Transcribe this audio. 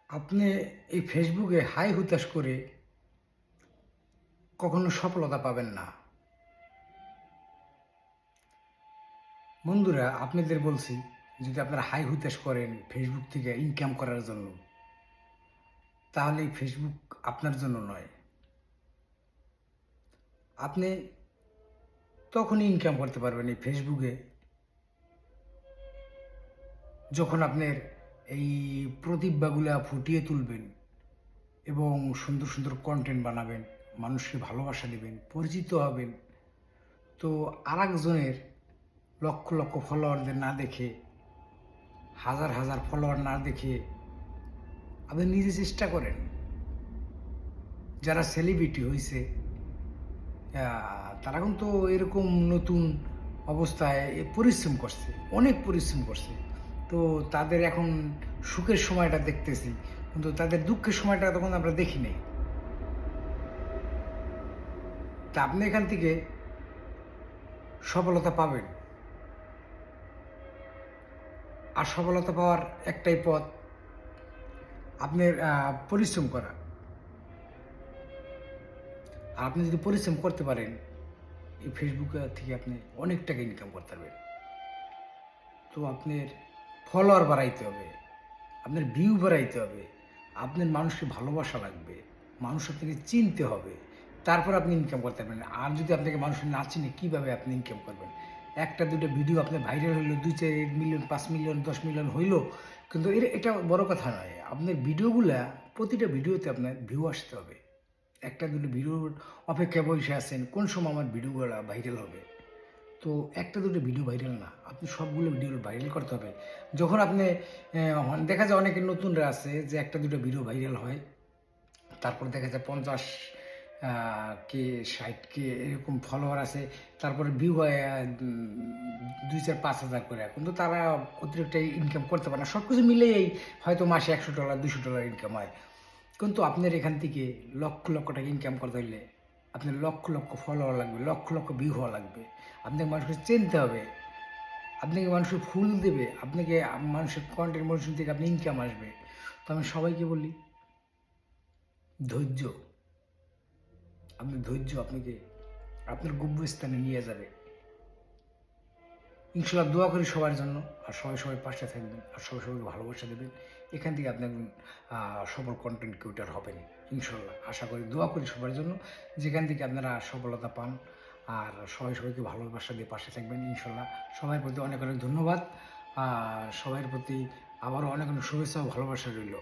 আপনি এই ফেসবুকে হাই হুতাশ করে কখনো সফলতা পাবেন না। বন্ধুরা, আপনাদের বলছি, যদি আপনারা হাই হুতাশ করেন ফেসবুক থেকে ইনকাম করার জন্য, তাহলে এই ফেসবুক আপনার জন্য নয়। আপনি তখনই ইনকাম করতে পারবেন এই ফেসবুকে, যখন আপনার এই প্রতিভাগুলা ফুটিয়ে তুলবেন এবং সুন্দর সুন্দর কন্টেন্ট বানাবেন, মানুষকে ভালোবাসা দেবেন, পরিচিত হবেন। তো আরেকজনের লক্ষ লক্ষ ফলোয়ারদের না দেখে, হাজার হাজার ফলোয়ার না দেখে আপনি নিজে চেষ্টা করেন। যারা সেলিব্রিটি হয়েছে তারা কিন্তু এরকম নতুন অবস্থায় পরিশ্রম করছে, অনেক পরিশ্রম করছে। তো তাদের এখন সুখের সময়টা দেখতেছি, কিন্তু তাদের দুঃখের সময়টা তখন আমরা দেখি নাই। তা আপনি এখান থেকে সফলতা পাবেন। আর সফলতা পাওয়ার একটাই পথ, আপনার পরিশ্রম করা। আর আপনি যদি পরিশ্রম করতে পারেন, এই ফেসবুক থেকে আপনি অনেক টাকা ইনকাম করতে পারবেন। তো আপনার ফলোয়ার বাড়াইতে হবে, আপনার ভিউ বাড়াইতে হবে, আপনার মানুষকে ভালোবাসা লাগবে, মানুষ আপনাকে চিনতে হবে, তারপর আপনি ইনকাম করতে পারবেন। আর যদি আপনাকে মানুষ না চিনে, কীভাবে আপনি ইনকাম করবেন? একটা দুটো ভিডিও আপনার ভাইরাল হইলো, 2-4 মিলিয়ন, 5 মিলিয়ন, 10 মিলিয়ন হইলো, কিন্তু এটা বড় কথা নয়। আপনার ভিডিওগুলা, প্রতিটা ভিডিওতে আপনার ভিউ আসতে হবে। একটা দুটো ভিডিওর অপেক্ষায় বসে আছেন, কোন সময় আমার ভিডিওগুলো ভাইরাল হবে। তো একটা দুটো ভিডিও ভাইরাল না, আপনি সবগুলো ভিডিও ভাইরাল করতে হবে। যখন আপনি দেখা যায় অনেকে নতুনরা আছে যে একটা দুটো ভিডিও ভাইরাল হয়, তারপর দেখা যায় 50 কে 60 কে এরকম ফলোয়ার আছে, তারপরে ভিউ হয় 2-4-5 হাজার করে, কিন্তু তারা অতিরিক্ত ইনকাম করতে পারে না। সব কিছু মিলেই হয়তো মাসে $100 $200 ইনকাম হয়। কিন্তু আপনার এখান থেকে লক্ষ লক্ষ টাকা ইনকাম করতে হলে আপনার লক্ষ লক্ষ ফলোয়ার লাগবে, লক্ষ লক্ষ ভিউ হওয়া লাগবে। আপনাকে মানুষকে চিনতে হবে, আপনাকে মানুষকে ফুল দেবে, আপনাকে মানুষের কন্টেন্ট মোশন থেকে আপনি ইনকাম আসবে। তো আমি সবাইকে বলি, ধৈর্য। আপনার ধৈর্য আপনাকে আপনার গন্তব্যস্থানে নিয়ে যাবে। ইনশাল্লাহ দোয়া করি সবার জন্য। আর সবাই সবাই পাশে থাকবেন, আর সবাই সবাইকে ভালোবাসা দেবেন। এখান থেকে আপনি একজন সফল কন্টেন্ট ক্রিয়েটর হবেন ইনশাল্লাহ। আশা করি, দোয়া করি সবার জন্য, যেখান থেকে আপনারা সফলতা পান। আর সবাই সবাইকে ভালোবাসা দিয়ে পাশে থাকবেন ইনশাল্লাহ। সবার প্রতি অনেক অনেক ধন্যবাদ। সবার প্রতি আবারও অনেক অনেক শুভেচ্ছা ও ভালোবাসা রইল।